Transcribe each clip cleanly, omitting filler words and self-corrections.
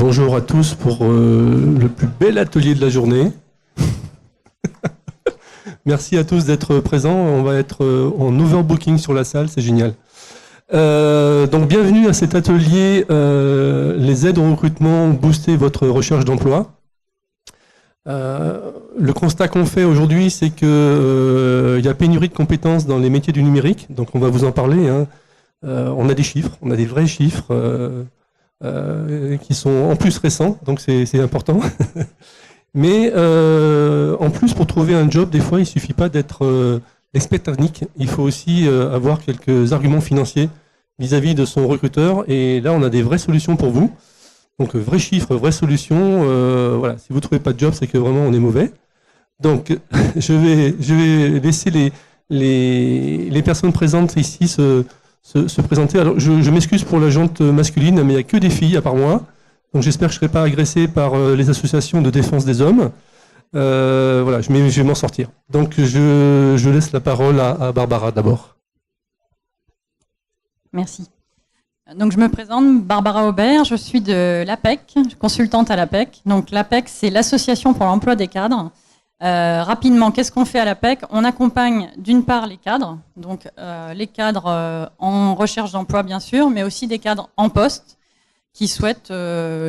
Bonjour à tous pour le plus bel atelier de la journée. Merci à tous d'être présents. On va être en overbooking sur la salle, c'est génial. Donc bienvenue à cet atelier les aides au recrutement, booster votre recherche d'emploi. Le constat qu'on fait aujourd'hui, c'est que il y a pénurie de compétences dans les métiers du numérique, donc on va vous en parler. Hein. On a des chiffres, on a des vrais chiffres qui sont en plus récents, donc c'est important. Mais en plus, pour trouver un job, des fois, il suffit pas d'être expert technique. Il faut aussi avoir quelques arguments financiers vis-à-vis de son recruteur. Et là, on a des vraies solutions pour vous. Donc, vrais chiffres, vraies solutions. Voilà. Si vous trouvez pas de job, c'est que vraiment on est mauvais. Donc, je vais laisser les personnes présentes ici se présenter. Alors, je m'excuse pour la jante masculine, mais il n'y a que des filles à part moi. Donc j'espère que je ne serai pas agressé par les associations de défense des hommes. Voilà, je vais m'en sortir. Donc je laisse la parole à Barbara d'abord. Merci. Donc je me présente, Barbara Aubert, je suis de l'APEC, consultante à l'APEC. Donc l'APEC, c'est l'Association pour l'emploi des cadres. Rapidement, qu'est-ce qu'on fait à l'APEC? On accompagne d'une part les cadres, donc les cadres en recherche d'emploi bien sûr, mais aussi des cadres en poste, qui souhaitent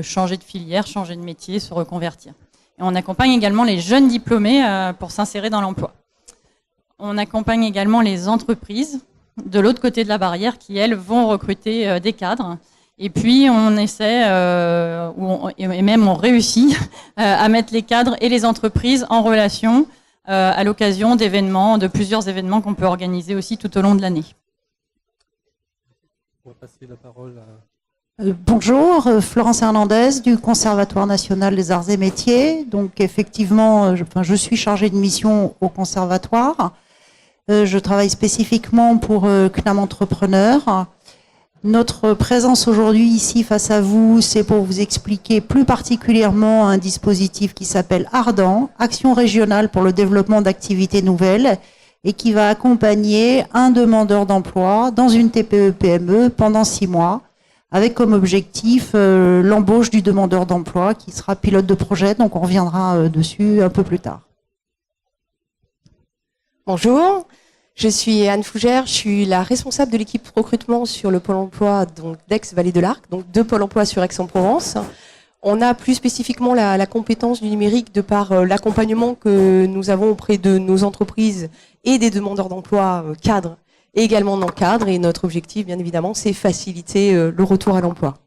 changer de filière, changer de métier, se reconvertir. Et on accompagne également les jeunes diplômés pour s'insérer dans l'emploi. On accompagne également les entreprises de l'autre côté de la barrière qui, elles, vont recruter des cadres. Et puis, on essaie, et même on réussit, à mettre les cadres et les entreprises en relation à l'occasion d'événements, de plusieurs événements qu'on peut organiser aussi tout au long de l'année. On va passer la parole à... Bonjour, Florence Hernandez du Conservatoire national des arts et métiers. Donc effectivement, je suis chargée de mission au conservatoire. Je travaille spécifiquement pour CNAM Entrepreneur. Notre présence aujourd'hui ici face à vous, c'est pour vous expliquer plus particulièrement un dispositif qui s'appelle Ardent, Action régionale pour le développement d'activités nouvelles, et qui va accompagner un demandeur d'emploi dans une TPE-PME pendant 6 mois. Avec comme objectif l'embauche du demandeur d'emploi qui sera pilote de projet, donc on reviendra dessus un peu plus tard. Bonjour, je suis Anne Fougère, je suis la responsable de l'équipe recrutement sur le Pôle emploi d'Aix-Vallée de l'Arc, donc 2 pôles emploi sur Aix-en-Provence. On a plus spécifiquement la compétence du numérique de par l'accompagnement que nous avons auprès de nos entreprises et des demandeurs d'emploi cadres, et également non cadre, et notre objectif, bien évidemment, c'est faciliter le retour à l'emploi.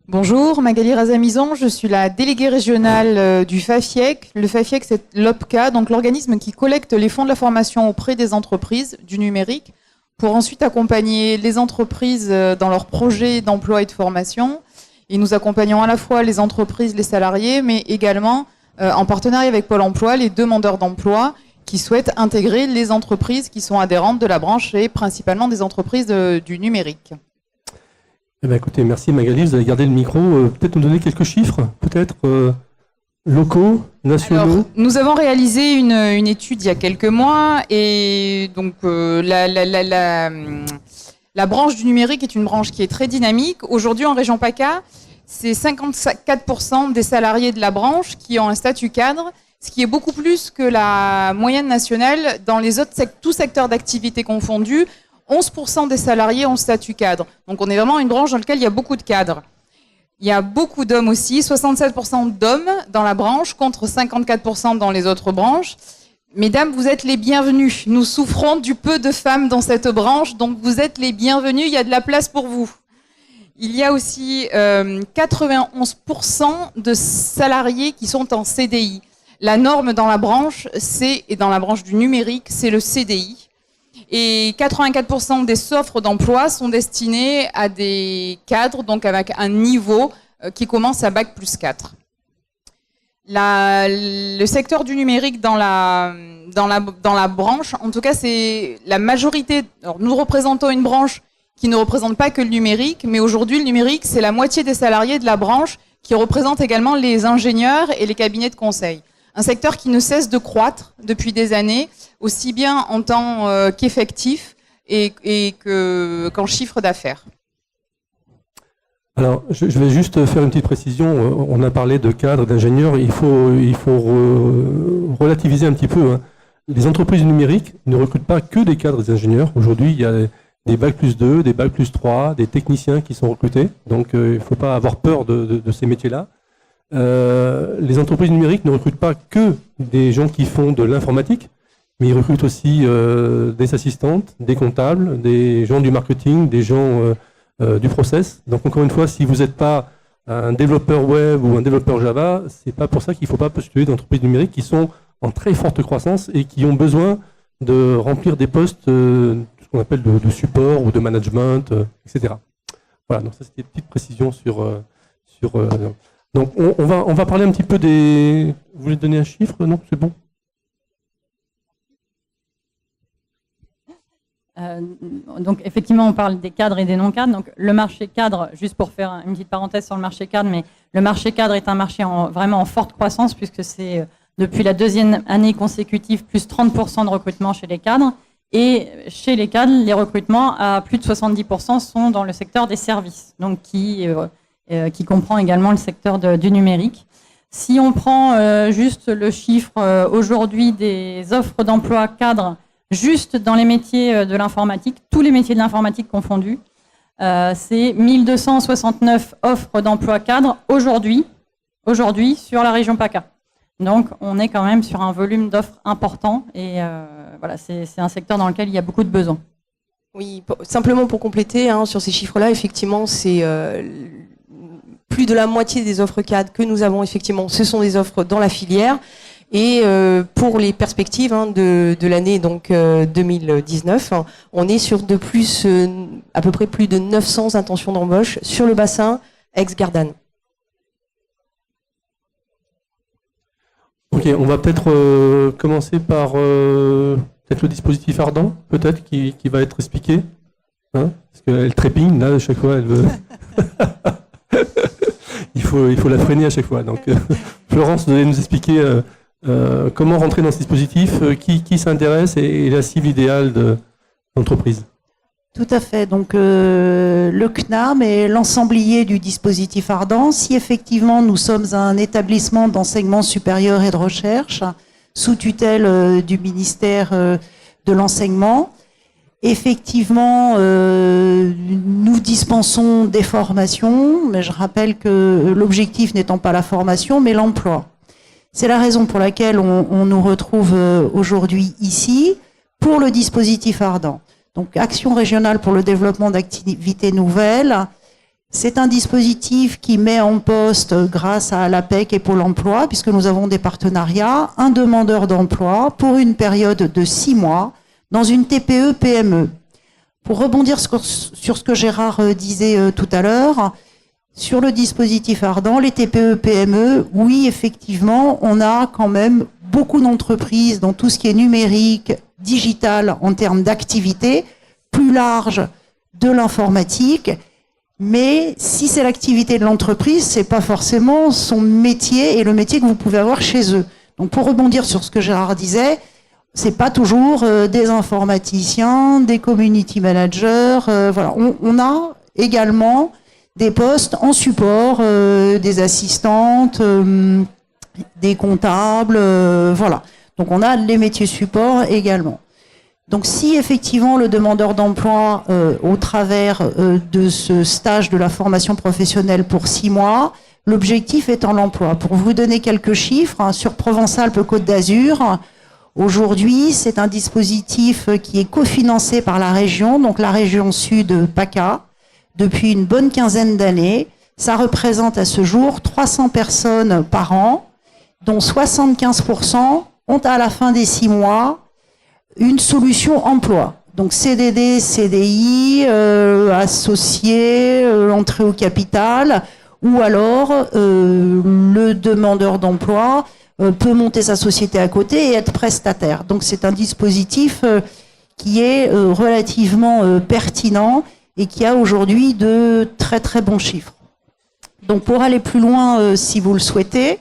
Bonjour, Magali Razamizan, je suis la déléguée régionale du FAFIEC. Le FAFIEC, c'est l'OPCA, donc l'organisme qui collecte les fonds de la formation auprès des entreprises du numérique, pour ensuite accompagner les entreprises dans leurs projets d'emploi et de formation. Et nous accompagnons à la fois les entreprises, les salariés, mais également, en partenariat avec Pôle emploi, les demandeurs d'emploi, qui souhaitent intégrer les entreprises qui sont adhérentes de la branche et principalement des entreprises du numérique. Eh bien, écoutez, merci Magali, vous avez gardé le micro. Peut-être nous donner quelques chiffres, peut-être locaux, nationaux. Alors, nous avons réalisé une étude il y a quelques mois et donc la branche du numérique est une branche qui est très dynamique. Aujourd'hui, en région PACA, c'est 54% des salariés de la branche qui ont un statut cadre, ce qui est beaucoup plus que la moyenne nationale dans les autres tous secteurs d'activité confondus. 11% des salariés ont statut cadre. Donc on est vraiment une branche dans laquelle il y a beaucoup de cadres. Il y a beaucoup d'hommes aussi, 67% d'hommes dans la branche contre 54% dans les autres branches. Mesdames, vous êtes les bienvenues. Nous souffrons du peu de femmes dans cette branche, donc vous êtes les bienvenues, il y a de la place pour vous. Il y a aussi 91% de salariés qui sont en CDI. La norme dans la branche, et dans la branche du numérique, c'est le CDI. Et 84% des offres d'emploi sont destinées à des cadres, donc avec un niveau qui commence à Bac+4. Le secteur du numérique dans la branche, en tout cas, c'est la majorité. Alors, nous représentons une branche qui ne représente pas que le numérique, mais aujourd'hui, le numérique, c'est la moitié des salariés de la branche qui représente également les ingénieurs et les cabinets de conseil. Un secteur qui ne cesse de croître depuis des années, aussi bien en tant qu'effectif et qu'en chiffre d'affaires. Alors, je vais juste faire une petite précision. On a parlé de cadres, d'ingénieurs. Il faut relativiser un petit peu, hein. Les entreprises du numérique ne recrutent pas que des cadres et des ingénieurs. Aujourd'hui, il y a des Bac+2, des Bac+3, des techniciens qui sont recrutés. Donc, il ne faut pas avoir peur de ces métiers-là. Les entreprises numériques ne recrutent pas que des gens qui font de l'informatique, mais ils recrutent aussi des assistantes, des comptables, des gens du marketing, des gens du process. Donc encore une fois, si vous n'êtes pas un développeur web ou un développeur Java, c'est pas pour ça qu'il ne faut pas postuler d'entreprises numériques qui sont en très forte croissance et qui ont besoin de remplir des postes, ce qu'on appelle de support ou de management, etc. Voilà, donc ça c'était une petite précision donc on va parler un petit peu des... Vous voulez donner un chiffre? Non, c'est bon. Donc effectivement, on parle des cadres et des non-cadres. Donc le marché cadre, juste pour faire une petite parenthèse sur le marché cadre, mais le marché cadre est un marché vraiment en forte croissance puisque c'est depuis la deuxième année consécutive plus 30% de recrutement chez les cadres. Et chez les cadres, les recrutements à plus de 70% sont dans le secteur des services, donc qui comprend également le secteur du numérique. Si on prend juste le chiffre aujourd'hui des offres d'emploi cadres, juste dans les métiers de l'informatique, tous les métiers de l'informatique confondus, c'est 1269 offres d'emploi cadres aujourd'hui sur la région PACA. Donc on est quand même sur un volume d'offres important et voilà, c'est un secteur dans lequel il y a beaucoup de besoins. Oui, simplement pour compléter, hein, sur ces chiffres-là, effectivement, c'est plus de la moitié des offres cadres que nous avons, effectivement, ce sont des offres dans la filière. Et pour les perspectives de l'année donc 2019, on est sur de plus à peu près plus de 900 intentions d'embauche sur le bassin ex-Gardanne. Ok, on va peut-être commencer par peut-être le dispositif ardent, peut-être qui va être expliqué, hein, parce qu'elle trépigne là à chaque fois, elle veut. il faut la freiner à chaque fois. Donc Florence, vous allez nous expliquer. Comment rentrer dans ce dispositif, qui s'intéresse et la cible idéale de l'entreprise. Tout à fait. Donc le CNAM est l'ensemblier du dispositif ardent. Si effectivement nous sommes un établissement d'enseignement supérieur et de recherche sous tutelle du ministère de l'enseignement, effectivement nous dispensons des formations, mais je rappelle que l'objectif n'étant pas la formation mais l'emploi. C'est la raison pour laquelle on nous retrouve aujourd'hui ici pour le dispositif ardent. Donc, Action régionale pour le développement d'activités nouvelles, c'est un dispositif qui met en poste, grâce à l'APEC et Pôle emploi, puisque nous avons des partenariats, un demandeur d'emploi pour une période de 6 mois dans une TPE-PME. Pour rebondir sur ce que Gérard disait tout à l'heure, sur le dispositif ardent, les TPE-PME, oui, effectivement, on a quand même beaucoup d'entreprises dans tout ce qui est numérique, digital, en termes d'activité, plus large de l'informatique. Mais si c'est l'activité de l'entreprise, c'est pas forcément son métier et le métier que vous pouvez avoir chez eux. Donc, pour rebondir sur ce que Gérard disait, c'est pas toujours des informaticiens, des community managers. Voilà, on a également des postes en support, des assistantes, des comptables, voilà. Donc on a les métiers support également. Donc si effectivement le demandeur d'emploi, au travers de ce stage de la formation professionnelle pour 6 mois, l'objectif étant l'emploi. Pour vous donner quelques chiffres, hein, sur Provence-Alpes-Côte d'Azur, aujourd'hui c'est un dispositif qui est cofinancé par la région, donc la région sud PACA, depuis une bonne quinzaine d'années. Ça représente à ce jour 300 personnes par an, dont 75% ont à la fin des 6 mois une solution emploi. Donc CDD, CDI, associé, entrée au capital, ou alors le demandeur d'emploi peut monter sa société à côté et être prestataire. Donc c'est un dispositif qui est relativement pertinent et qui a aujourd'hui de très très bons chiffres. Donc pour aller plus loin, si vous le souhaitez,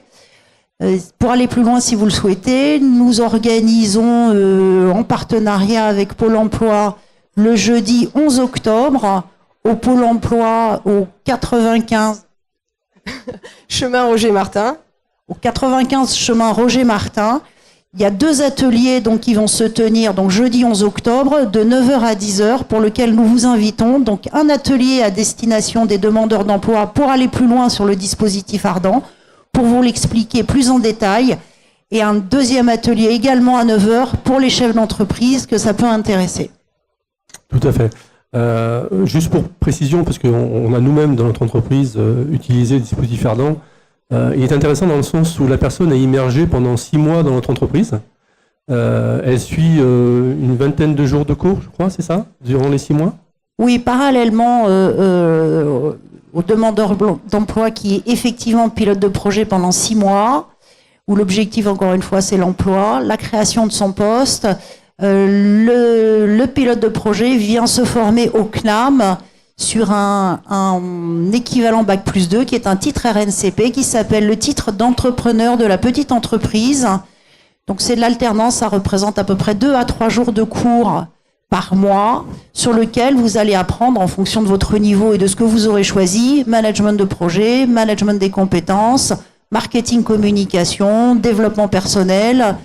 nous organisons en partenariat avec Pôle emploi le jeudi 11 octobre au Pôle emploi au 95 Chemin Roger Martin. Au 95 chemin Roger Martin. Il y a 2 ateliers donc, qui vont se tenir donc, jeudi 11 octobre de 9h à 10h pour lequel nous vous invitons. Donc un atelier à destination des demandeurs d'emploi pour aller plus loin sur le dispositif Ardent, pour vous l'expliquer plus en détail. Et un deuxième atelier également à 9h pour les chefs d'entreprise que ça peut intéresser. Tout à fait. Juste pour précision, parce qu'on a nous-mêmes dans notre entreprise utilisé le dispositif Ardent, il est intéressant dans le sens où la personne est immergée pendant 6 mois dans notre entreprise. Elle suit une vingtaine de jours de cours, je crois, c'est ça, durant les 6 mois? Oui, parallèlement au demandeur d'emploi qui est effectivement pilote de projet pendant 6 mois, où l'objectif, encore une fois, c'est l'emploi, la création de son poste. Le pilote de projet vient se former au CNAM sur un équivalent Bac+2 qui est un titre RNCP qui s'appelle le titre d'entrepreneur de la petite entreprise. Donc c'est de l'alternance, ça représente à peu près 2 à 3 jours de cours par mois sur lequel vous allez apprendre en fonction de votre niveau et de ce que vous aurez choisi, management de projet, management des compétences, marketing communication, développement personnel,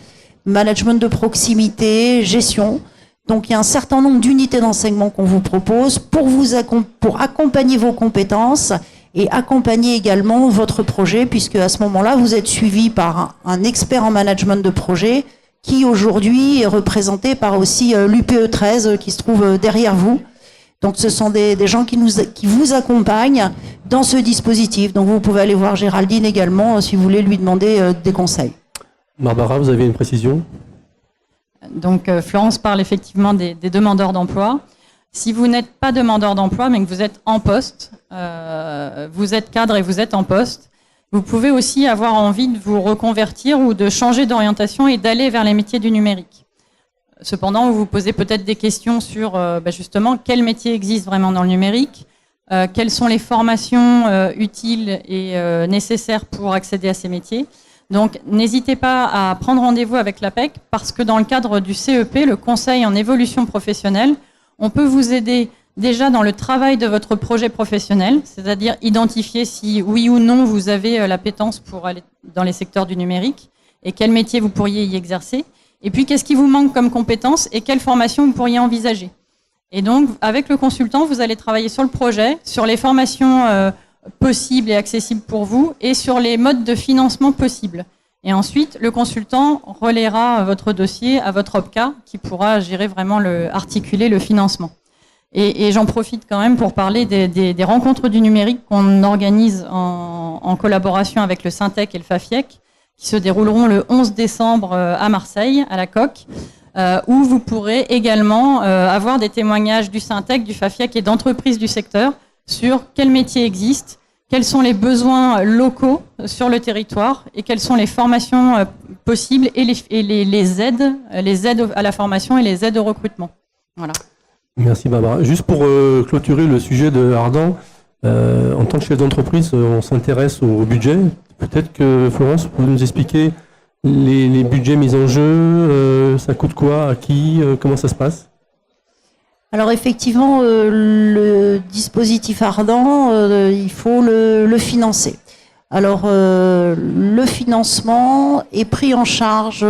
management de proximité, gestion. Donc il y a un certain nombre d'unités d'enseignement qu'on vous propose pour accompagner vos compétences et accompagner également votre projet, puisque à ce moment-là, vous êtes suivi par un expert en management de projet qui aujourd'hui est représenté par aussi l'UPE 13 qui se trouve derrière vous. Donc ce sont des gens qui vous accompagnent dans ce dispositif. Donc vous pouvez aller voir Géraldine également si vous voulez lui demander des conseils. Barbara, vous avez une précision? Donc Florence parle effectivement des demandeurs d'emploi. Si vous n'êtes pas demandeur d'emploi, mais que vous êtes en poste, vous êtes cadre et vous êtes en poste, vous pouvez aussi avoir envie de vous reconvertir ou de changer d'orientation et d'aller vers les métiers du numérique. Cependant, vous vous posez peut-être des questions sur justement quels métiers existent vraiment dans le numérique, quelles sont les formations utiles et nécessaires pour accéder à ces métiers. Donc, n'hésitez pas à prendre rendez-vous avec l'APEC parce que dans le cadre du CEP, le Conseil en évolution professionnelle, on peut vous aider déjà dans le travail de votre projet professionnel, c'est-à-dire identifier si oui ou non vous avez l'appétence pour aller dans les secteurs du numérique et quel métier vous pourriez y exercer. Et puis, qu'est-ce qui vous manque comme compétences et quelle formation vous pourriez envisager. Et donc, avec le consultant, vous allez travailler sur le projet, sur les formations possibles et accessibles pour vous et sur les modes de financement possibles. Et ensuite, le consultant relayera votre dossier à votre OPCA qui pourra gérer vraiment articuler le financement. Et j'en profite quand même pour parler des rencontres du numérique qu'on organise en collaboration avec le Syntec et le FAFIEC qui se dérouleront le 11 décembre à Marseille, à la Coque, où vous pourrez également avoir des témoignages du Syntec, du FAFIEC et d'entreprises du secteur sur quels métiers existent, quels sont les besoins locaux sur le territoire et quelles sont les formations possibles et les aides à la formation et les aides au recrutement. Voilà. Merci Barbara. Juste pour clôturer le sujet de Ardent, en tant que chef d'entreprise, on s'intéresse au budget. Peut-être que Florence peut nous expliquer les budgets mis en jeu, ça coûte quoi, à qui, comment ça se passe? Alors effectivement, le dispositif Ardent, il faut le financer. Alors le financement est pris en charge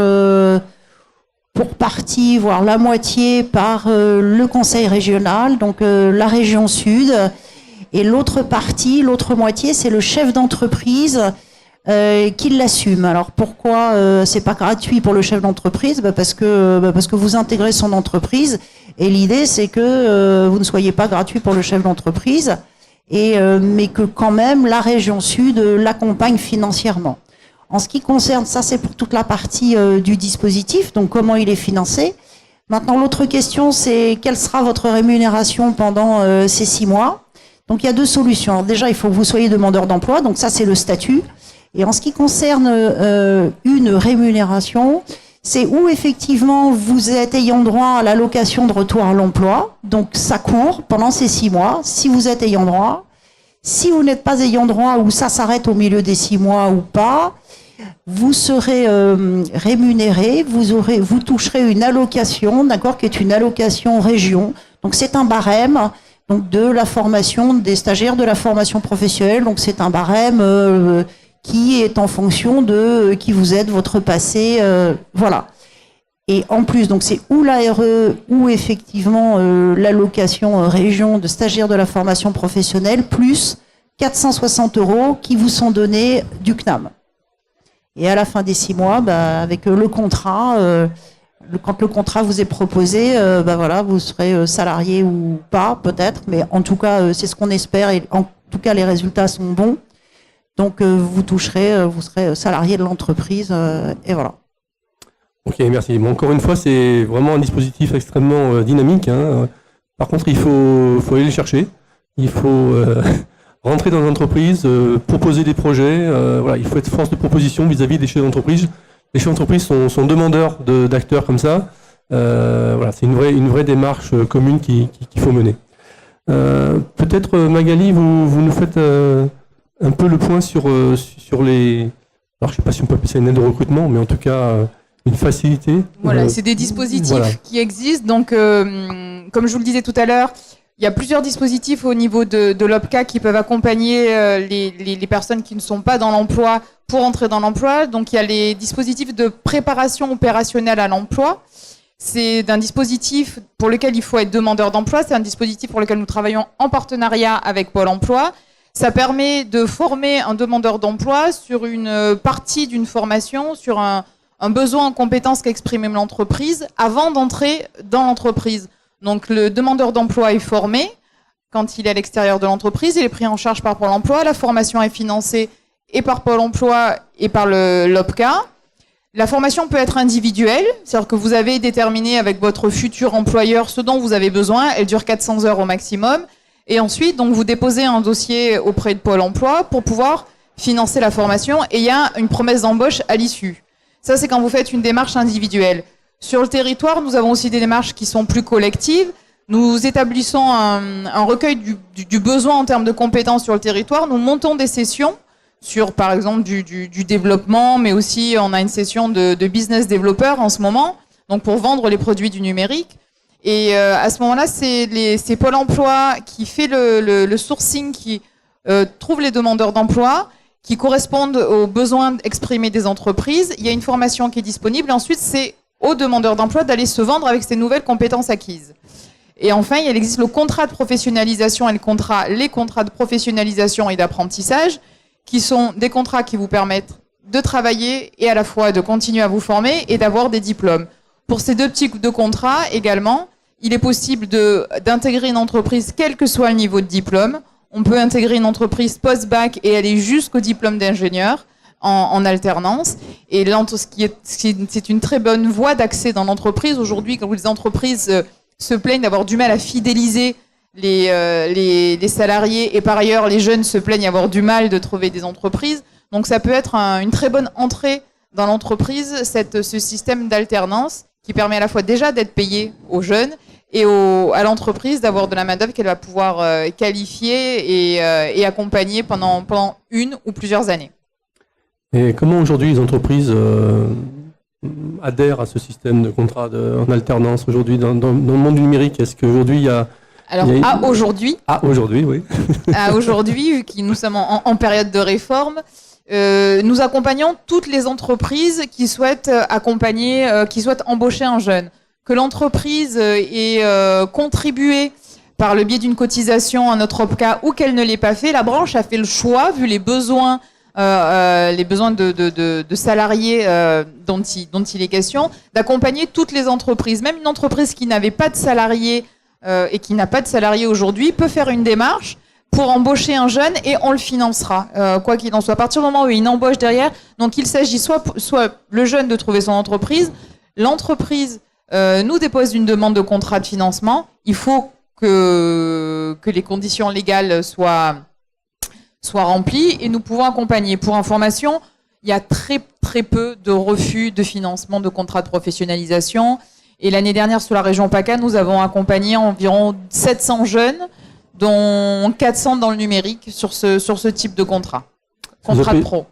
pour partie, voire la moitié, par le conseil régional, donc la région sud. Et l'autre partie, l'autre moitié, c'est le chef d'entreprise qui l'assume. Alors pourquoi c'est pas gratuit pour le chef d'entreprise? Parce que vous intégrez son entreprise et l'idée c'est que vous ne soyez pas gratuit pour le chef d'entreprise mais que quand même la région sud l'accompagne financièrement. En ce qui concerne ça, c'est pour toute la partie du dispositif, donc comment il est financé. Maintenant l'autre question c'est quelle sera votre rémunération pendant ces 6 mois. Donc il y a 2 solutions. Alors, déjà il faut que vous soyez demandeur d'emploi, donc ça c'est le statut. Et en ce qui concerne une rémunération, c'est où effectivement vous êtes ayant droit à l'allocation de retour à l'emploi. Donc ça court pendant ces 6 mois, si vous êtes ayant droit. Si vous n'êtes pas ayant droit ou ça s'arrête au milieu des 6 mois ou pas, vous serez rémunéré, vous toucherez une allocation, d'accord, qui est une allocation région. Donc c'est un barème donc de la formation des stagiaires de la formation professionnelle. Donc c'est un barème qui est en fonction de qui vous êtes, votre passé, voilà. Et en plus, donc c'est ou l'ARE ou effectivement l'allocation région de stagiaires de la formation professionnelle, plus 460 € qui vous sont donnés du CNAM. Et à la fin des 6 mois, avec le contrat, quand le contrat vous est proposé, voilà, vous serez salarié ou pas, peut-être, mais en tout cas, c'est ce qu'on espère, et en tout cas, les résultats sont bons. Donc, vous serez salarié de l'entreprise, et voilà. Ok, merci. Bon, encore une fois, c'est vraiment un dispositif extrêmement dynamique, hein. Par contre, il faut aller le chercher. Il faut rentrer dans l'entreprise, proposer des projets. Voilà, il faut être force de proposition vis-à-vis des chefs d'entreprise. Les chefs d'entreprise sont demandeurs d'acteurs comme ça. Voilà, c'est une vraie démarche commune qu'il faut mener. Peut-être, Magali, vous nous faites un peu le point sur les... Alors, je ne sais pas si on peut appeler ça une aide de recrutement, mais en tout cas... une facilité. Voilà, c'est des dispositifs qui existent. Donc, comme je vous le disais tout à l'heure, il y a plusieurs dispositifs au niveau de l'OPCA qui peuvent accompagner les personnes qui ne sont pas dans l'emploi pour entrer dans l'emploi. Donc, il y a les dispositifs de préparation opérationnelle à l'emploi. C'est un dispositif pour lequel il faut être demandeur d'emploi. C'est un dispositif pour lequel nous travaillons en partenariat avec Pôle emploi. Ça permet de former un demandeur d'emploi sur une partie d'une formation, sur un besoin en compétences qu'exprime l'entreprise avant d'entrer dans l'entreprise. Donc le demandeur d'emploi est formé quand il est à l'extérieur de l'entreprise, il est pris en charge par Pôle emploi, la formation est financée et par Pôle emploi et par l'OPCA. La formation peut être individuelle, c'est-à-dire que vous avez déterminé avec votre futur employeur ce dont vous avez besoin, elle dure 400 heures au maximum, et ensuite donc vous déposez un dossier auprès de Pôle emploi pour pouvoir financer la formation, et il y a une promesse d'embauche à l'issue. Ça, c'est quand vous faites une démarche individuelle. Sur le territoire, nous avons aussi des démarches qui sont plus collectives. Nous établissons un recueil du besoin en termes de compétences sur le territoire. Nous montons des sessions sur, par exemple, du développement, mais aussi on a une session de business développeur en ce moment, donc pour vendre les produits du numérique. Et à ce moment-là, c'est Pôle emploi qui fait le sourcing, qui trouve les demandeurs d'emploi, qui correspondent aux besoins exprimés des entreprises. Il y a une formation qui est disponible. Et ensuite, c'est aux demandeurs d'emploi d'aller se vendre avec ces nouvelles compétences acquises. Et enfin, il existe le contrat de professionnalisation et les contrats de professionnalisation et d'apprentissage, qui sont des contrats qui vous permettent de travailler et à la fois de continuer à vous former et d'avoir des diplômes. Pour ces deux types de contrats également, il est possible d'intégrer une entreprise quel que soit le niveau de diplôme. On peut intégrer une entreprise post-bac et aller jusqu'au diplôme d'ingénieur en alternance. Et là, c'est une très bonne voie d'accès dans l'entreprise. Aujourd'hui, quand les entreprises se plaignent d'avoir du mal à fidéliser les salariés et par ailleurs, les jeunes se plaignent d'avoir du mal de trouver des entreprises. Donc, ça peut être une très bonne entrée dans l'entreprise, ce système d'alternance qui permet à la fois déjà d'être payé aux jeunes et à l'entreprise d'avoir de la main-d'œuvre qu'elle va pouvoir qualifier et accompagner pendant une ou plusieurs années. Et comment aujourd'hui les entreprises adhèrent à ce système de contrat en alternance aujourd'hui dans le monde du numérique? Est-ce qu'aujourd'hui il y a... Aujourd'hui, oui. À aujourd'hui, vu que nous sommes en période de réforme, nous accompagnons toutes les entreprises qui souhaitent qui souhaitent embaucher un jeune. Que l'entreprise ait contribué par le biais d'une cotisation à notre OPCA ou qu'elle ne l'ait pas fait, la branche a fait le choix, vu les besoins de salariés dont il est question, d'accompagner toutes les entreprises. Même une entreprise qui n'avait pas de salariés et qui n'a pas de salariés aujourd'hui peut faire une démarche pour embaucher un jeune et on le financera, quoi qu'il en soit. À partir du moment où il y a une embauche derrière, donc il s'agit soit le jeune de trouver son entreprise, l'entreprise nous dépose une demande de contrat de financement. Il faut que les conditions légales soient remplies et nous pouvons accompagner. Pour information, il y a très très peu de refus de financement de contrats de professionnalisation. Et l'année dernière, sur la région PACA, nous avons accompagné environ 700 jeunes, dont 400 dans le numérique sur ce type de contrat. Contrat de pro.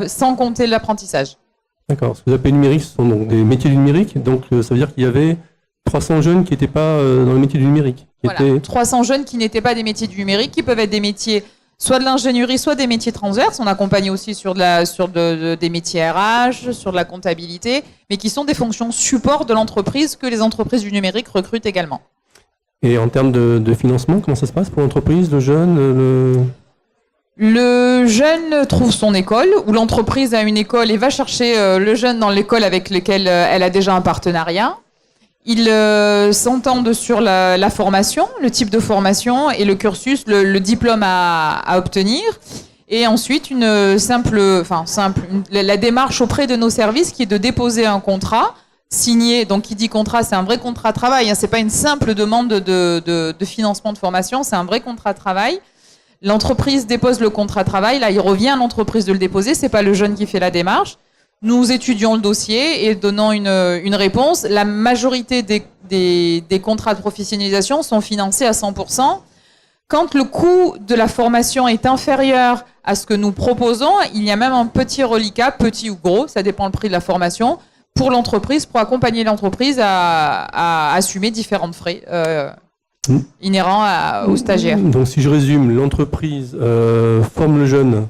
Sans compter l'apprentissage. D'accord. Ce que vous appelez numérique, ce sont donc des métiers du numérique. Donc, ça veut dire qu'il y avait 300 jeunes qui n'étaient pas dans le métier du numérique. Voilà, 300 jeunes qui n'étaient pas des métiers du numérique, qui peuvent être des métiers soit de l'ingénierie, soit des métiers transverses. On accompagne aussi sur des métiers RH, sur de la comptabilité, mais qui sont des fonctions support de l'entreprise que les entreprises du numérique recrutent également. Et en termes de financement, comment ça se passe pour l'entreprise, le jeune Le jeune trouve son école, ou l'entreprise a une école et va chercher le jeune dans l'école avec laquelle elle a déjà un partenariat. Ils s'entendent sur la formation, le type de formation et le cursus, le diplôme à obtenir. Et ensuite, la démarche auprès de nos services qui est de déposer un contrat signé. Donc, qui dit contrat, c'est un vrai contrat de travail. Hein, c'est pas une simple demande de financement de formation, c'est un vrai contrat de travail. L'entreprise dépose le contrat de travail. Là, il revient à l'entreprise de le déposer. C'est pas le jeune qui fait la démarche. Nous étudions le dossier et donnons une réponse. La majorité des contrats de professionnalisation sont financés à 100%. Quand le coût de la formation est inférieur à ce que nous proposons, il y a même un petit reliquat, petit ou gros, ça dépend le prix de la formation, pour l'entreprise, pour accompagner l'entreprise à assumer différents frais inhérents aux stagiaires. Donc si je résume, l'entreprise forme le jeune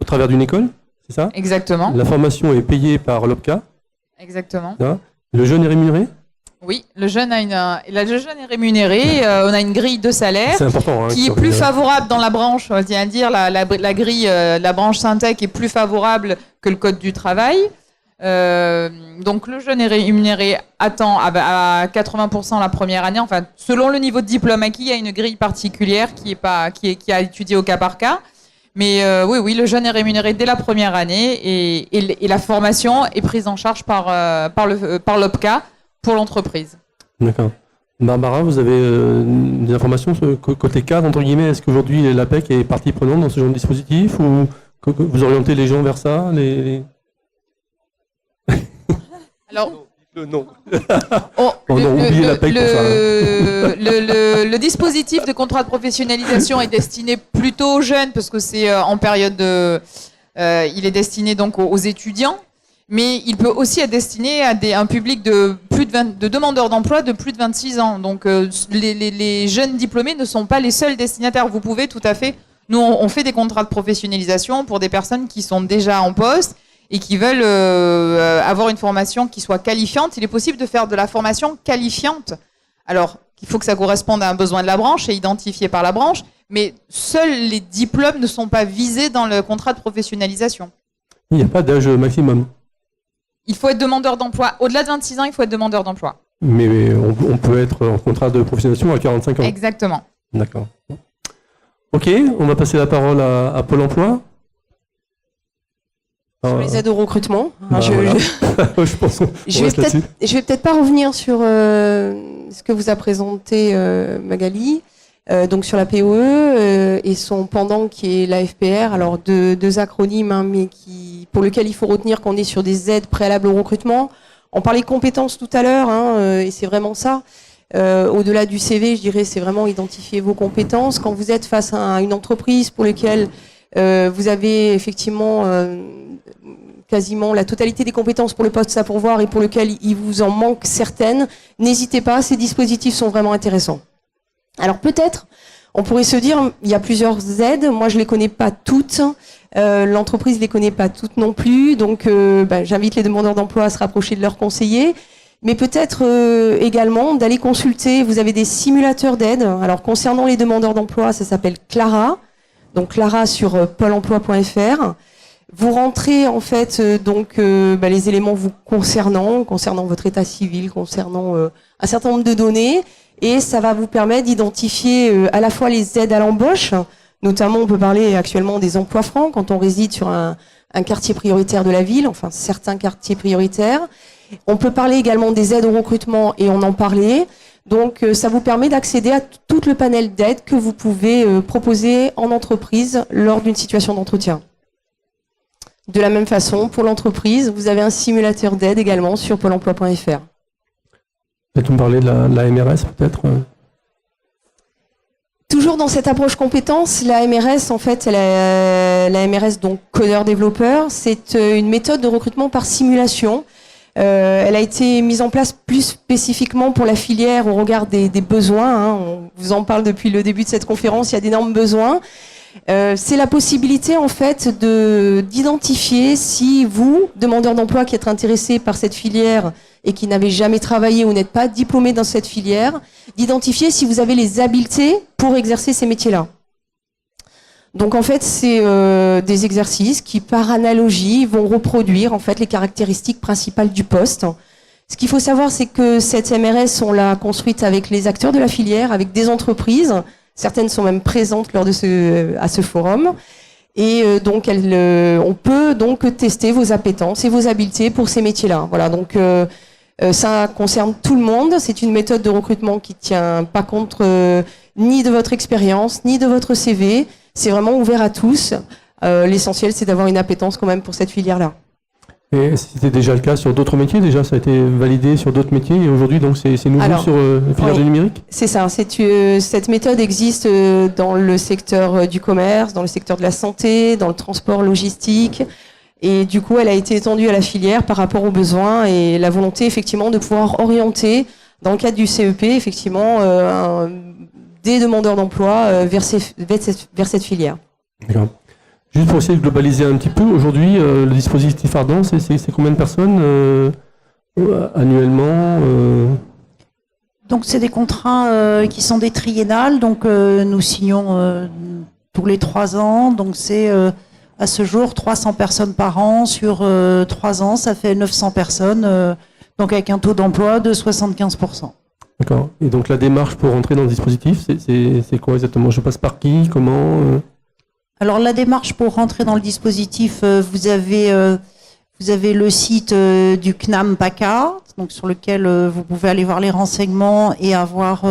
au travers d'une école, c'est ça ? Exactement. La formation est payée par l'OPCA. Exactement. Là. Le jeune est rémunéré ? Oui, le jeune est rémunéré. On a une grille de salaire c'est important, hein, qui est plus favorable dans la branche. On vient dire la grille, la branche Syntec est plus favorable que le code du travail. Donc le jeune est rémunéré à temps à 80% la première année. Enfin, selon le niveau de diplôme acquis, il y a une grille particulière qui est à étudier au cas par cas. Mais oui, le jeune est rémunéré dès la première année et la formation est prise en charge par l'OPCA pour l'entreprise. D'accord. Barbara, vous avez des informations côté cadre, entre guillemets. Est-ce qu'aujourd'hui l'APEC est partie prenante dans ce genre de dispositif ou vous orientez les gens vers ça Alors, non. Le dispositif de contrat de professionnalisation est destiné plutôt aux jeunes parce que c'est en période il est destiné donc aux étudiants, mais il peut aussi être destiné à un public de demandeurs d'emploi de plus de 26 ans. Donc les jeunes diplômés ne sont pas les seuls destinataires. Vous pouvez tout à fait. Nous on fait des contrats de professionnalisation pour des personnes qui sont déjà en poste et qui veulent avoir une formation qui soit qualifiante. Il est possible de faire de la formation qualifiante. Alors, il faut que ça corresponde à un besoin de la branche et identifié par la branche, mais seuls les diplômes ne sont pas visés dans le contrat de professionnalisation. Il n'y a pas d'âge maximum. Il faut être demandeur d'emploi. Au-delà de 26 ans, il faut être demandeur d'emploi. Mais on peut être en contrat de professionnalisation à 45 ans. Exactement. D'accord. Ok, on va passer la parole à Pôle emploi. Sur les aides au recrutement. Je vais peut-être pas revenir sur ce que vous a présenté Magali, donc sur la POE et son pendant qui est la FPR. Alors deux acronymes, hein, mais pour lequel il faut retenir qu'on est sur des aides préalables au recrutement. On parlait compétences tout à l'heure, hein, et c'est vraiment ça. Au-delà du CV, je dirais, c'est vraiment identifier vos compétences. Quand vous êtes face à une entreprise pour laquelle vous avez effectivement quasiment la totalité des compétences pour le poste à pourvoir et pour lequel il vous en manque certaines, n'hésitez pas, ces dispositifs sont vraiment intéressants. Alors peut-être, on pourrait se dire, il y a plusieurs aides, moi je les connais pas toutes, l'entreprise les connaît pas toutes non plus, donc j'invite les demandeurs d'emploi à se rapprocher de leurs conseillers, mais peut-être également d'aller consulter, vous avez des simulateurs d'aide. Alors concernant les demandeurs d'emploi, ça s'appelle Clara, donc Clara sur pôle-emploi.fr. Vous rentrez en fait les éléments vous concernant votre état civil, concernant un certain nombre de données, et ça va vous permettre d'identifier à la fois les aides à l'embauche, notamment on peut parler actuellement des emplois francs quand on réside sur un quartier prioritaire de la ville, enfin certains quartiers prioritaires. On peut parler également des aides au recrutement et on en parlait. Donc ça vous permet d'accéder à tout le panel d'aides que vous pouvez proposer en entreprise lors d'une situation d'entretien. De la même façon, pour l'entreprise, vous avez un simulateur d'aide également sur pôle emploi.fr. Peut-être me parler de la MRS peut-être Toujours dans cette approche compétence, la MRS, en fait, la MRS, donc codeur-développeur, c'est une méthode de recrutement par simulation. Elle a été mise en place plus spécifiquement pour la filière au regard des besoins. Hein. On vous en parle depuis le début de cette conférence, il y a d'énormes besoins. C'est la possibilité en fait d'identifier si vous, demandeur d'emploi qui êtes intéressé par cette filière et qui n'avez jamais travaillé ou n'êtes pas diplômé dans cette filière, d'identifier si vous avez les habiletés pour exercer ces métiers-là. Donc en fait, c'est des exercices qui, par analogie, vont reproduire en fait les caractéristiques principales du poste. Ce qu'il faut savoir, c'est que cette MRS, on l'a construite avec les acteurs de la filière, avec des entreprises. Certaines sont même présentes lors de à ce forum. Et donc, on peut donc tester vos appétences et vos habiletés pour ces métiers-là. Voilà. Donc, ça concerne tout le monde. C'est une méthode de recrutement qui tient pas compte ni de votre expérience, ni de votre CV. C'est vraiment ouvert à tous. L'essentiel, c'est d'avoir une appétence quand même pour cette filière-là. Et c'était déjà le cas sur d'autres métiers, déjà ça a été validé sur d'autres métiers et aujourd'hui donc c'est nouveau. Alors, sur la filière du numérique. C'est ça, cette méthode existe dans le secteur du commerce, dans le secteur de la santé, dans le transport logistique et du coup elle a été étendue à la filière par rapport aux besoins et la volonté effectivement de pouvoir orienter dans le cadre du CEP effectivement des demandeurs d'emploi vers cette filière. D'accord. Juste pour essayer de globaliser un petit peu, aujourd'hui, le dispositif Ardent, c'est combien de personnes annuellement Donc, c'est des contrats qui sont des triennales. Donc, nous signons tous les 3 ans. Donc, c'est à ce jour 300 personnes par an. Sur 3 ans, ça fait 900 personnes. Donc, avec un taux d'emploi de 75%. D'accord. Et donc, la démarche pour rentrer dans le dispositif, c'est quoi exactement? Je passe par qui? Comment Alors la démarche pour rentrer dans le dispositif, vous avez le site du CNAM PACA, donc sur lequel vous pouvez aller voir les renseignements et avoir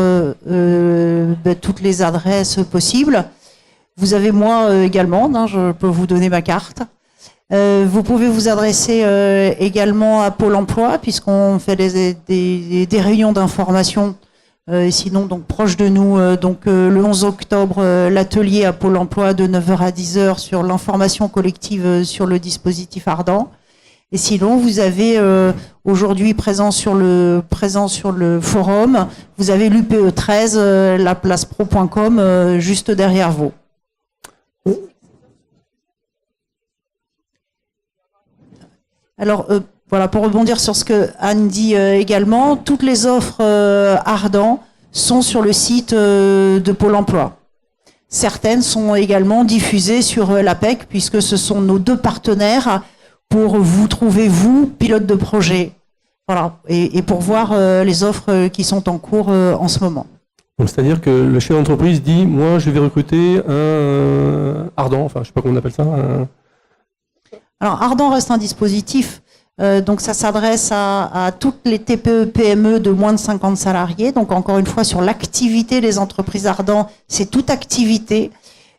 toutes les adresses possibles. Vous avez moi également, je peux vous donner ma carte. Vous pouvez vous adresser également à Pôle emploi puisqu'on fait des réunions d'information. Sinon, donc proche de nous, le 11 octobre, l'atelier à Pôle emploi de 9h à 10h sur l'information collective sur le dispositif Ardent. Et sinon, vous avez aujourd'hui présent sur le forum, vous avez l'UPE 13, laplacepro.com, juste derrière vous. Alors, voilà, pour rebondir sur ce que Anne dit également, toutes les offres Ardent sont sur le site de Pôle emploi. Certaines sont également diffusées sur l'APEC, puisque ce sont nos 2 partenaires pour vous trouver, vous, pilote de projet. Voilà, et pour voir les offres qui sont en cours en ce moment. Donc, c'est-à-dire que le chef d'entreprise dit, moi, je vais recruter un Ardent, enfin, je sais pas comment on appelle ça. Alors, Ardent reste un dispositif. Donc ça s'adresse à toutes les TPE, PME de moins de 50 salariés. Donc encore une fois, sur l'activité des entreprises Ardent, c'est toute activité.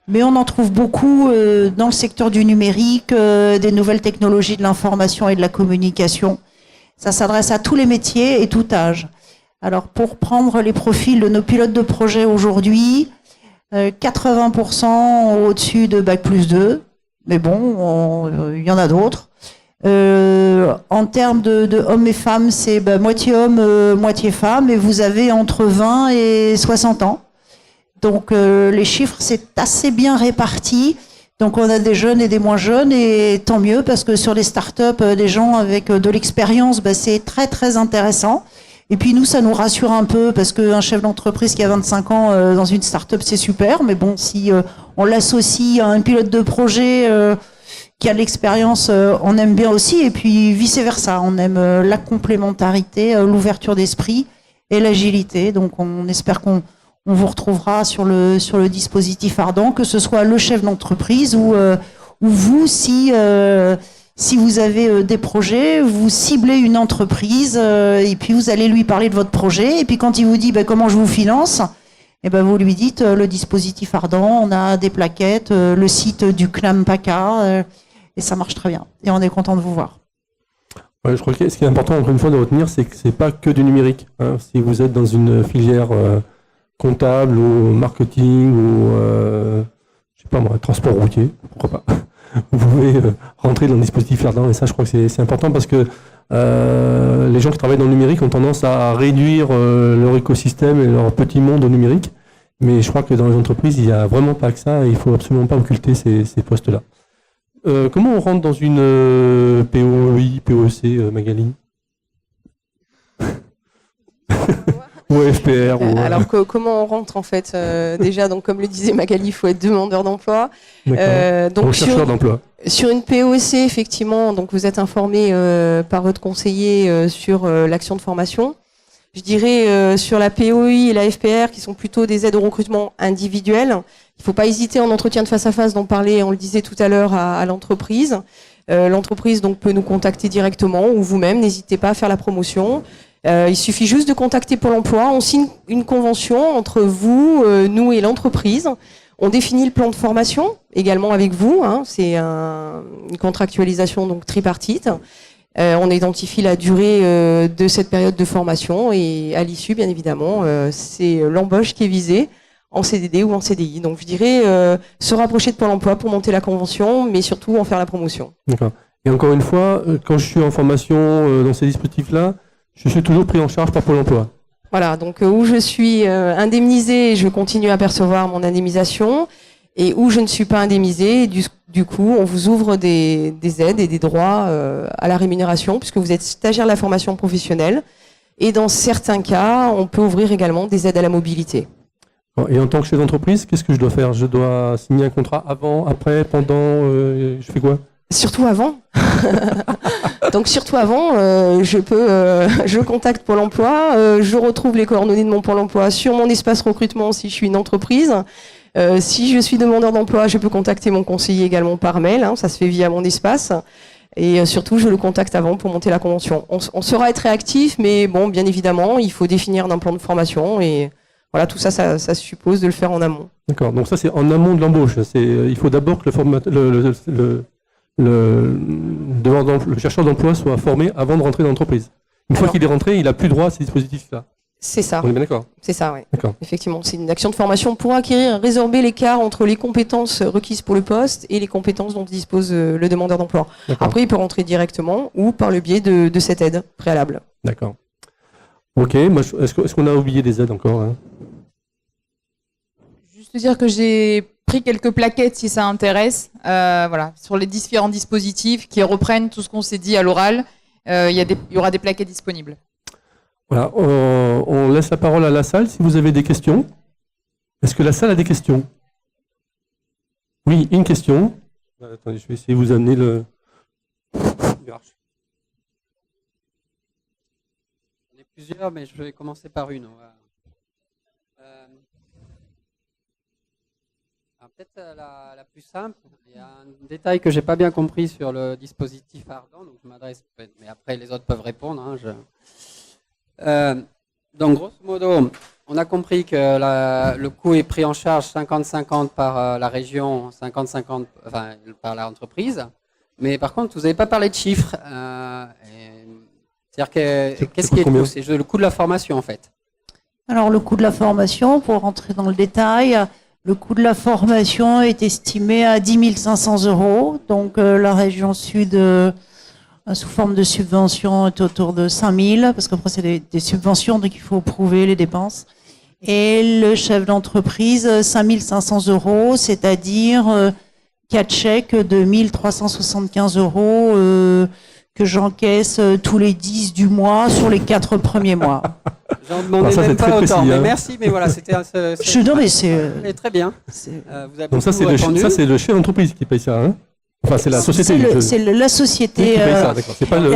Mais on en trouve beaucoup dans le secteur du numérique, des nouvelles technologies de l'information et de la communication. Ça s'adresse à tous les métiers et tout âge. Alors pour prendre les profils de nos pilotes de projet aujourd'hui, 80% au-dessus de Bac+2. Mais bon, il y en a d'autres. En termes de hommes et femmes, c'est moitié hommes, moitié femmes, et vous avez entre 20 et 60 ans. Donc les chiffres, c'est assez bien réparti. Donc on a des jeunes et des moins jeunes, et tant mieux, parce que sur les startups, des gens avec de l'expérience, c'est très très intéressant. Et puis nous, ça nous rassure un peu, parce qu'un chef d'entreprise qui a 25 ans dans une startup, c'est super, mais bon, si on l'associe à un pilote de projet qui a de l'expérience, on aime bien aussi, et puis vice-versa, on aime la complémentarité, l'ouverture d'esprit et l'agilité. Donc on espère qu'on vous retrouvera sur le dispositif Ardent, que ce soit le chef d'entreprise ou vous, si vous avez des projets, vous ciblez une entreprise et puis vous allez lui parler de votre projet, et puis quand il vous dit comment je vous finance, et vous lui dites le dispositif Ardent, on a des plaquettes, le site du CNAM PACA, et ça marche très bien. Et on est content de vous voir. Ouais, je crois que ce qui est important, encore une fois, de retenir, c'est que c'est pas que du numérique. Si vous êtes dans une filière comptable ou marketing ou je sais pas moi, transport routier, pourquoi pas, vous pouvez rentrer dans le dispositif Ardent. Et ça, je crois que c'est important parce que Les gens qui travaillent dans le numérique ont tendance à réduire leur écosystème et leur petit monde au numérique. Mais je crois que dans les entreprises, il n'y a vraiment pas que ça et il ne faut absolument pas occulter ces postes-là. Comment on rentre dans une POI, POEC, Magali? Ou FPR Alors comment on rentre en fait déjà, donc comme le disait Magali, il faut être demandeur d'emploi. Donc chercheur d'emploi. Sur une POEC, effectivement, donc vous êtes informé par votre conseiller sur l'action de formation. Je dirais sur la POI et la FPR, qui sont plutôt des aides au recrutement individuelles. Il ne faut pas hésiter en entretien de face à face d'en parler, on le disait tout à l'heure, à l'entreprise. L'entreprise donc peut nous contacter directement ou vous-même, n'hésitez pas à faire la promotion. Il suffit juste de contacter Pôle emploi, on signe une convention entre vous, nous et l'entreprise. On définit le plan de formation également avec vous, hein, c'est une contractualisation donc tripartite. On identifie la durée de cette période de formation et à l'issue, bien évidemment, c'est l'embauche qui est visée en CDD ou en CDI. Donc je dirais se rapprocher de Pôle emploi pour monter la convention, mais surtout en faire la promotion. D'accord. Et encore une fois, quand je suis en formation dans ces dispositifs-là, je suis toujours pris en charge par Pôle emploi. Voilà, donc où je suis indemnisé, je continue à percevoir mon indemnisation, et où je ne suis pas indemnisé, du coup, on vous ouvre des aides et des droits à la rémunération, puisque vous êtes stagiaire de la formation professionnelle, et dans certains cas, on peut ouvrir également des aides à la mobilité. Et en tant que chef d'entreprise, qu'est-ce que je dois faire? Je dois signer un contrat avant, après, pendant, je fais quoi? Surtout avant. Donc surtout avant, je contacte Pôle emploi, je retrouve les coordonnées de mon Pôle emploi sur mon espace recrutement si je suis une entreprise. Si je suis demandeur d'emploi, je peux contacter mon conseiller également par mail, hein, ça se fait via mon espace. Et surtout, je le contacte avant pour monter la convention. On saura être réactif, mais bon, bien évidemment, il faut définir un plan de formation et voilà, tout ça, ça suppose de le faire en amont. D'accord, donc ça c'est en amont de l'embauche. Il faut d'abord que le chercheur d'emploi soit formé avant de rentrer dans l'entreprise. Une fois qu'il est rentré, il n'a plus droit à ces dispositifs-là. C'est ça. On est bien d'accord? C'est ça, oui. D'accord. Effectivement, c'est une action de formation pour acquérir, résorber l'écart entre les compétences requises pour le poste et les compétences dont dispose le demandeur d'emploi. Après, il peut rentrer directement ou par le biais de cette aide préalable. D'accord. Ok, est-ce qu'on a oublié des aides encore, hein? Juste dire que j'ai pris quelques plaquettes si ça intéresse, voilà, sur les différents dispositifs qui reprennent tout ce qu'on s'est dit à l'oral. Il y aura des plaquettes disponibles. Voilà, on laisse la parole à la salle si vous avez des questions. Est-ce que la salle a des questions? Oui, une question. Attendez, je vais essayer de vous amener le... J'en ai plusieurs, mais je vais commencer par une. Peut-être la plus simple. Il y a un détail que j'ai pas bien compris sur le dispositif Ardent, donc je m'adresse, mais après les autres peuvent répondre. Donc grosso modo, on a compris que le coût est pris en charge 50-50 par la région, 50-50 enfin, par l'entreprise. Mais par contre, vous n'avez pas parlé de chiffres. C'est-à-dire qu'est-ce qui est le coût? C'est le coût de la formation en fait. Alors le coût de la formation, pour rentrer dans le détail, le coût de la formation est estimé à 10 500 €. Donc la région sud, sous forme de subvention, est autour de 5 000, parce qu'après c'est des subventions, donc il faut prouver les dépenses. Et le chef d'entreprise, 5 500 €, c'est-à-dire 4 chèques de 1 375 € que j'encaisse tous les 10 du mois sur les 4 premiers mois. J'en demandais même pas autant, précis, mais merci, mais voilà, c'était... Non, mais c'est... Très bien. Donc ça, c'est le chef d'entreprise qui paye ça, hein? Enfin, c'est la société. C'est la société. Qui paye ça, d'accord. C'est pas le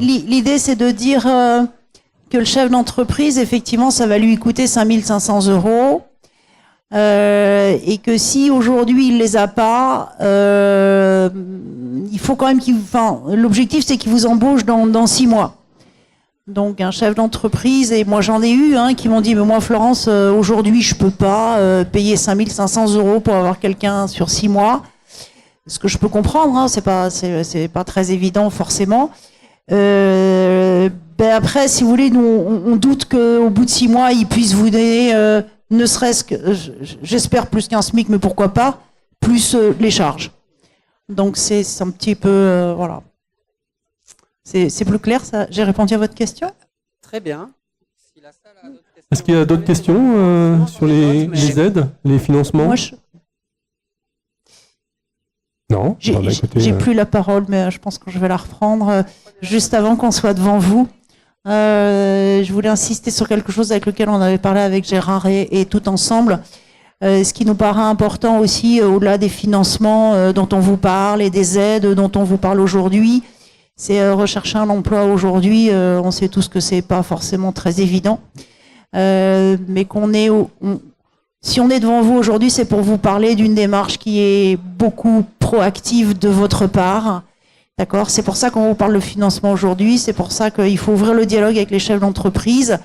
l'idée, c'est de dire que le chef d'entreprise, effectivement, ça va lui coûter 5 500 €. Et que si aujourd'hui il les a pas, il faut quand même l'objectif c'est qu'il vous embauche dans 6 mois. Donc un chef d'entreprise, et moi j'en ai eu qui m'ont dit mais moi Florence, aujourd'hui je peux pas payer 5 500 € pour avoir quelqu'un sur 6 mois. Ce que je peux comprendre, c'est pas très évident forcément. Après, si vous voulez, nous on doute qu'au bout de 6 mois ils puissent vous donner ne serait-ce que, j'espère plus qu'un SMIC, mais pourquoi pas, plus les charges. Donc c'est un petit peu, voilà. C'est plus clair, ça? J'ai répondu à votre question? Très bien. Si la salle a d'autres questions, Est-ce qu'il y a d'autres questions sur les aides, les financements? Moi, Non. j'ai Bon, bah, écoutez, j'ai plus la parole, mais je pense que je vais la reprendre juste avant qu'on soit devant vous. Je voulais insister sur quelque chose avec lequel on avait parlé avec Gérard et tout ensemble. Ce qui nous paraît important aussi, au-delà des financements dont on vous parle et des aides dont on vous parle aujourd'hui, c'est rechercher un emploi aujourd'hui. On sait tous que c'est pas forcément très évident, mais si on est devant vous aujourd'hui, c'est pour vous parler d'une démarche qui est beaucoup proactive de votre part. D'accord? C'est pour ça qu'on vous parle de financement aujourd'hui. C'est pour ça qu'il faut ouvrir le dialogue avec les chefs d'entreprise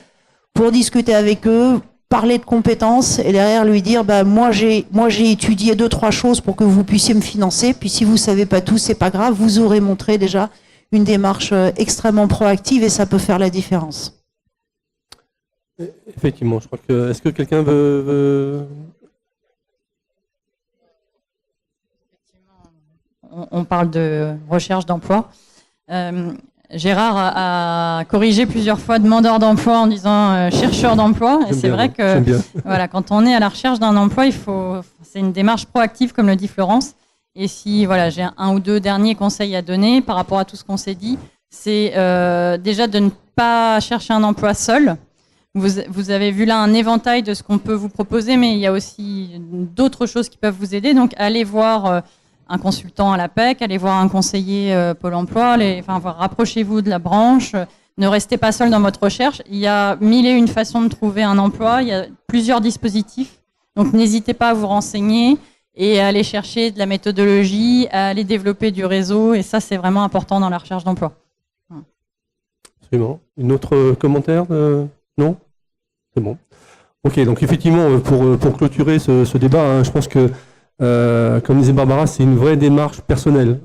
pour discuter avec eux, parler de compétences et derrière lui dire moi j'ai étudié 2-3 choses pour que vous puissiez me financer. Puis si vous savez pas tout, c'est pas grave. Vous aurez montré déjà une démarche extrêmement proactive et ça peut faire la différence. effectivement, je crois que. Est-ce que quelqu'un veut... On parle de recherche d'emploi. Gérard a corrigé plusieurs fois demandeur d'emploi en disant chercheur d'emploi. Et c'est vrai que voilà, quand on est à la recherche d'un emploi, c'est une démarche proactive, comme le dit Florence. Et si voilà, j'ai un ou deux derniers conseils à donner par rapport à tout ce qu'on s'est dit, c'est déjà de ne pas chercher un emploi seul. Vous avez vu là un éventail de ce qu'on peut vous proposer, mais il y a aussi d'autres choses qui peuvent vous aider. Donc allez voir un consultant à l'APEC, allez voir un conseiller Pôle emploi, rapprochez-vous de la branche, ne restez pas seul dans votre recherche. Il y a 1001 façons de trouver un emploi, il y a plusieurs dispositifs, donc n'hésitez pas à vous renseigner et à aller chercher de la méthodologie, à aller développer du réseau, et ça c'est vraiment important dans la recherche d'emploi. Absolument. Une autre commentaire Non? C'est bon. Ok, donc effectivement, pour clôturer ce débat, je pense que comme disait Barbara, c'est une vraie démarche personnelle.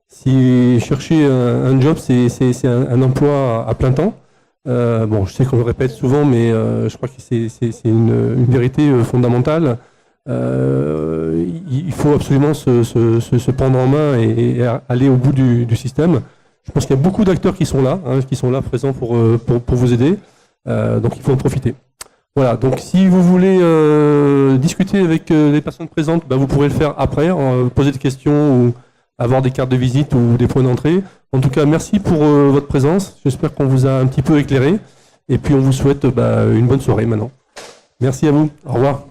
Si chercher un job, c'est un emploi à plein temps. Bon, je sais qu'on le répète souvent, mais je crois que c'est une vérité fondamentale. Il faut absolument se prendre en main et aller au bout du système. Je pense qu'il y a beaucoup d'acteurs qui sont là présents pour vous aider. Donc il faut en profiter. Voilà, donc si vous voulez discuter avec les personnes présentes, vous pourrez le faire après, poser des questions ou avoir des cartes de visite ou des points d'entrée. En tout cas, merci pour votre présence. J'espère qu'on vous a un petit peu éclairé. Et puis on vous souhaite une bonne soirée maintenant. Merci à vous. Au revoir.